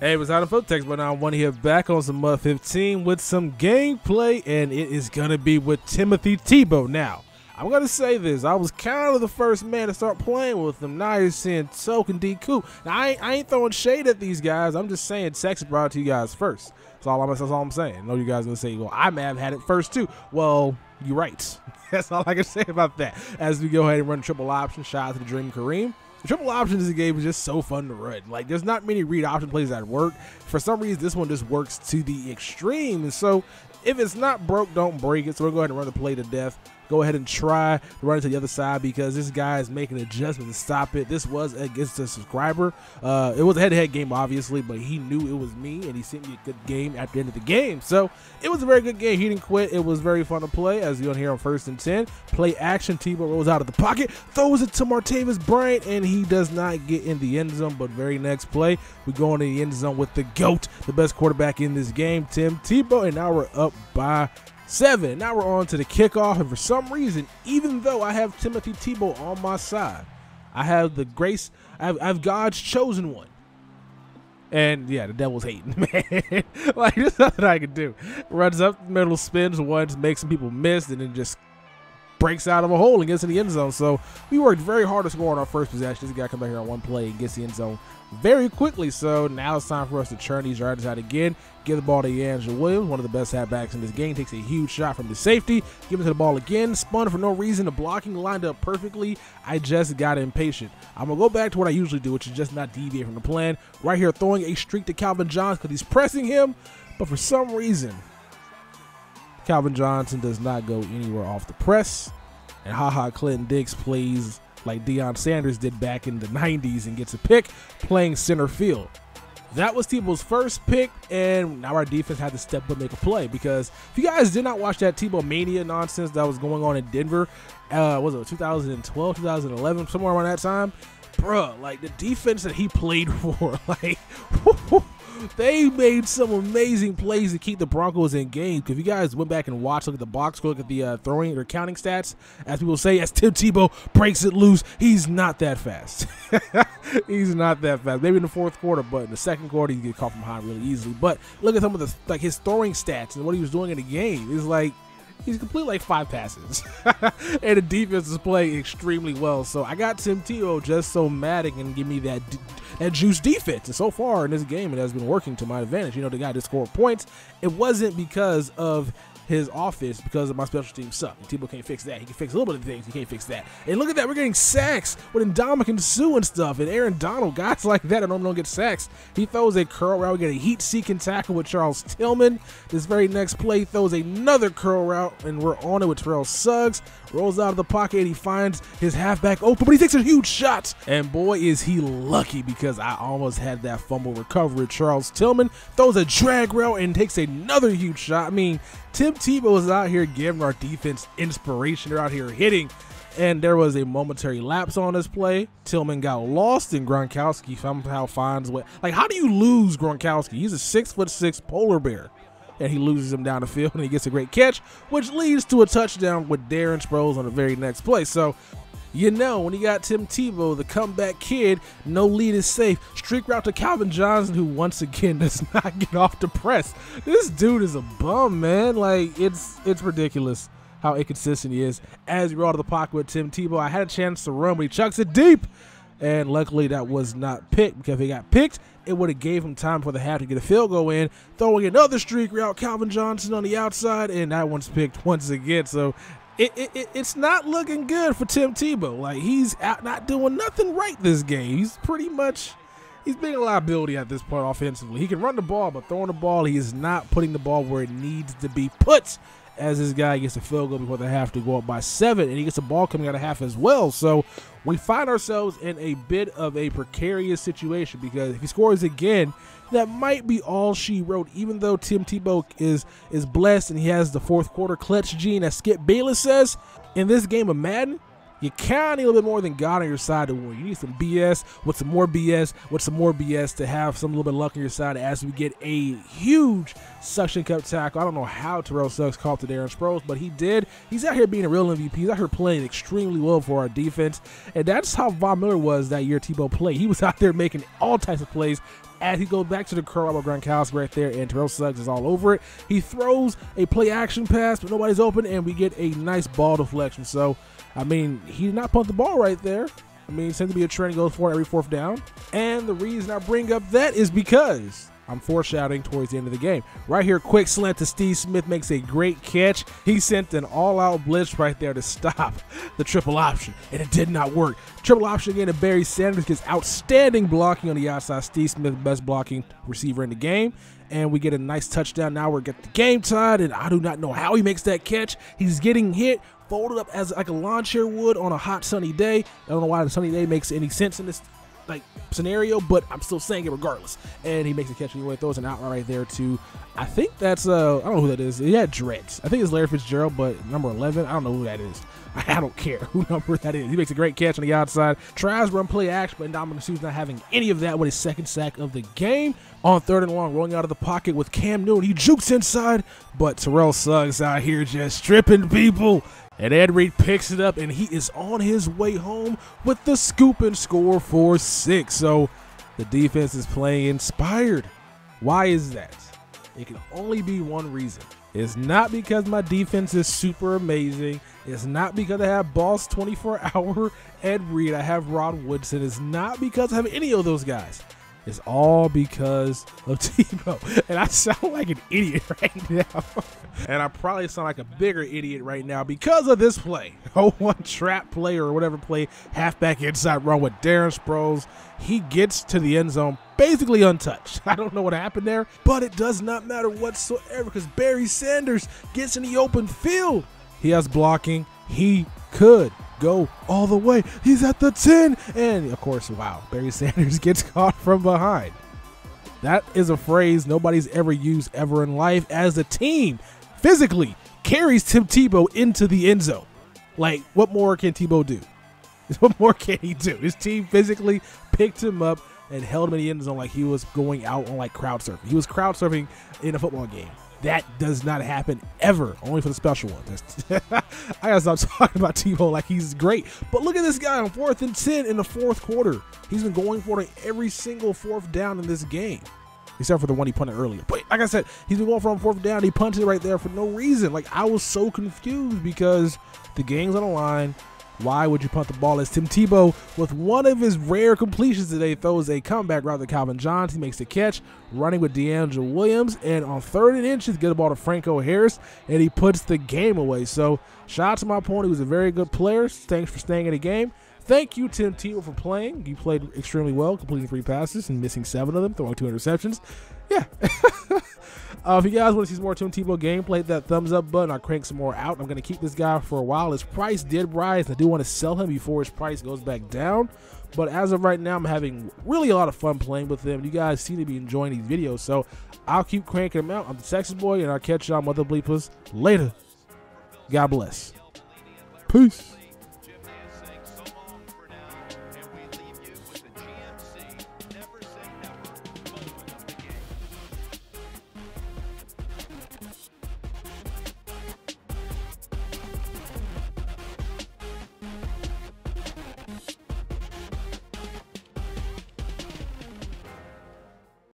Hey, what's out of foot text, but now I want to get back on some Mud 15 with some gameplay, and it is going to be with Timothy Tebow. Now, I'm going to say this. I was kind of the first man to start playing with him. Now you're seeing Soak and D-Coop. Now, I ain't throwing shade at these guys. I'm just saying Texas brought it to you guys first. That's all I'm saying. I know you guys are going to say, well, I may have had it first too. Well, you're right. That's all I can say about that. As we go ahead and run triple option, shout out to the Dream Kareem. The triple options in this game is just so fun to run. Like, there's not many read option plays that work. For some reason, this one just works to the extreme. And so, if it's not broke, don't break it. So we'll go ahead and run the play to death. Go ahead and try to run it to the other side because this guy is making adjustments to stop it. This was against a subscriber. It was a head-to-head game, obviously, but he knew it was me, and he sent me a good game at the end of the game. So it was a very good game. He didn't quit. It was very fun to play. As you'll hear on 1st and 10, play action. Tebow rolls out of the pocket, throws it to Martavis Bryant, and he does not get in the end zone. But very next play, we go into the end zone with the GOAT, the best quarterback in this game, Tim Tebow, and now we're up by 7. Now we're on to the kickoff, and for some reason, even though I have Timothy Tebow on my side, I have the grace, I have God's chosen one. And yeah, the devil's hating, man. Like, there's nothing I can do. Runs up the middle, spins once, makes some people miss, and then just breaks out of a hole and gets in the end zone. So we worked very hard to score on our first possession. This guy comes back here on one play and gets the end zone very quickly. So now it's time for us to churn these yards out again. Give the ball to Angela Williams, one of the best halfbacks in this game. Takes a huge shot from the safety. Give it to the ball again. Spun for no reason. The blocking lined up perfectly. I just got impatient. I'm going to go back to what I usually do, which is just not deviate from the plan. Right here, throwing a streak to Calvin Johnson because he's pressing him. But for some reason, Calvin Johnson does not go anywhere off the press. And Clinton Dix plays like Deion Sanders did back in the 90s and gets a pick playing center field. That was Tebow's first pick, and now our defense had to step up and make a play because if you guys did not watch that Tebow Mania nonsense that was going on in Denver, was it 2012, 2011, somewhere around that time? Bruh, like the defense that he played for, like, they made some amazing plays to keep the Broncos in game. If you guys went back and watched, look at the box score, look at the throwing or counting stats, as people say, as Tim Tebow breaks it loose, he's not that fast. He's not that fast. Maybe in the fourth quarter, but in the second quarter, he get caught from behind really easily. But look at some of the his throwing stats and what he was doing in the game. It's like he's completed like 5 passes, and the defense is playing extremely well. So I got Tim Tebow just so mad and can give me that juice defense. And so far in this game, it has been working to my advantage. You know, the guy that scored points, it wasn't because of his offense, because of my special team suck. And Tebow can't fix that. He can fix a little bit of things. He can't fix that. And look at that. We're getting sacks with Ndamukong Suh and stuff. And Aaron Donald, guys like that, I normally don't get sacks. He throws a curl route. We get a heat-seeking tackle with Charles Tillman. This very next play throws another curl route, and we're on it with Terrell Suggs. Rolls out of the pocket, and he finds his halfback open, but he takes a huge shot. And boy, is he lucky, because I almost had that fumble recovery. Charles Tillman throws a drag route and takes another huge shot. I mean, Tim Tebow is out here giving our defense inspiration. They're out here hitting, and there was a momentary lapse on this play. Tillman got lost, and Gronkowski somehow finds what. Like, how do you lose Gronkowski? He's a 6'6" polar bear, and he loses him down the field, and he gets a great catch, which leads to a touchdown with Darren Sproles on the very next play. So, you know, when you got Tim Tebow, the comeback kid, no lead is safe. Streak route to Calvin Johnson, who once again does not get off the press. This dude is a bum, man. Like, it's ridiculous how inconsistent he is. As we roll out of the pocket with Tim Tebow, I had a chance to run, but he chucks it deep. And luckily that was not picked, because if he got picked, it would have gave him time for the half to get a field goal in. Throwing another streak route, Calvin Johnson on the outside, and that one's picked once again. So it's not looking good for Tim Tebow. Like, he's out not doing nothing right this game. He's being a liability at this point offensively. He can run the ball, but throwing the ball, he is not putting the ball where it needs to be put. As this guy gets a field goal before they have to go up by 7, and he gets a ball coming out of half as well. So we find ourselves in a bit of a precarious situation, because if he scores again, that might be all she wrote. Even though Tim Tebow is blessed and he has the fourth quarter clutch gene, as Skip Bayless says, in this game of Madden, you kind of need a little bit more than God on your side to win. You need some BS with some more BS with some more BS to have some little bit of luck on your side as we get a huge suction cup tackle. I don't know how Terrell Suggs caught to Darren Sproles, but he did. He's out here being a real MVP. He's out here playing extremely well for our defense, and that's how Von Miller was that year Tebow played. He was out there making all types of plays, as he goes back to the curl with Gronkowski right there, and Terrell Suggs is all over it. He throws a play action pass, but nobody's open, and we get a nice ball deflection. So, I mean, he did not punt the ball right there. I mean, it seems to be a trend. He goes for it every fourth down. And the reason I bring up that is because I'm foreshadowing towards the end of the game. Right here, quick slant to Steve Smith, makes a great catch. He sent an all-out blitz right there to stop the triple option, and it did not work. Triple option again to Barry Sanders, gets outstanding blocking on the outside. Steve Smith, best blocking receiver in the game. And we get a nice touchdown. Now we're getting the game tied, and I do not know how he makes that catch. He's getting hit, folded up as like a lawn chair would on a hot sunny day. I don't know why the sunny day makes any sense in this scenario, but I'm still saying it regardless. And he makes a catch anyway, throws an out right there to, I think that's I don't know who that is. He had dreads. I think it's Larry Fitzgerald, but number 11, I don't know who that is. I don't care who number that is. He makes a great catch on the outside, tries run play action, but Dominic Sue's not having any of that with his second sack of the game. On 3rd and long, rolling out of the pocket with Cam Newton. He jukes inside, but Terrell Suggs out here just stripping people. And Ed Reed picks it up, and he is on his way home with the scoop and score for 6. So the defense is playing inspired. Why is that? It can only be one reason. It's not because my defense is super amazing. It's not because I have Boss 24-hour Ed Reed. I have Rod Woodson. It's not because I have any of those guys. It's all because of Tebow. And I sound like an idiot right now. And I probably sound like a bigger idiot right now because of this play. 0-1 trap play or whatever play, halfback inside run with Darren Sproles. He gets to the end zone basically untouched. I don't know what happened there, but it does not matter whatsoever because Barry Sanders gets in the open field. He has blocking. He could go all the way. He's at the 10. And, of course, wow, Barry Sanders gets caught from behind. That is a phrase nobody's ever used ever in life as a team physically carries Tim Tebow into the end zone. Like, what more can Tebow do? What more can he do? His team physically picked him up and held him in the end zone like he was going out on, like, crowd surfing. He was crowd surfing in a football game. That does not happen ever, only for the special ones. I gotta stop talking about Tebow like he's great. But look at this guy on 4th and 10 in the 4th quarter. He's been going for it every single 4th down in this game, except for the one he punted earlier. But like I said, he's been going for 4th down. He punted right there for no reason. Like, I was so confused because the game's on the line. Why would you punt the ball? As Tim Tebow, with one of his rare completions today, throws a comeback route to Calvin Johnson. He makes the catch, running with DeAngelo Williams, and on 3rd and inches, get the ball to Franco Harris, and he puts the game away. So, shout out to my opponent. He was a very good player. Thanks for staying in the game. Thank you, Tim Tebow, for playing. You played extremely well, completing 3 passes and missing 7 of them, throwing 2 interceptions. Yeah. If you guys want to see some more Tim Tebow gameplay, hit that thumbs up button. I'll crank some more out. I'm going to keep this guy for a while. His price did rise. I do want to sell him before his price goes back down. But as of right now, I'm having really a lot of fun playing with him. You guys seem to be enjoying these videos, so I'll keep cranking them out. I'm the Texas Boy, and I'll catch y'all mother bleepers later. God bless. Peace.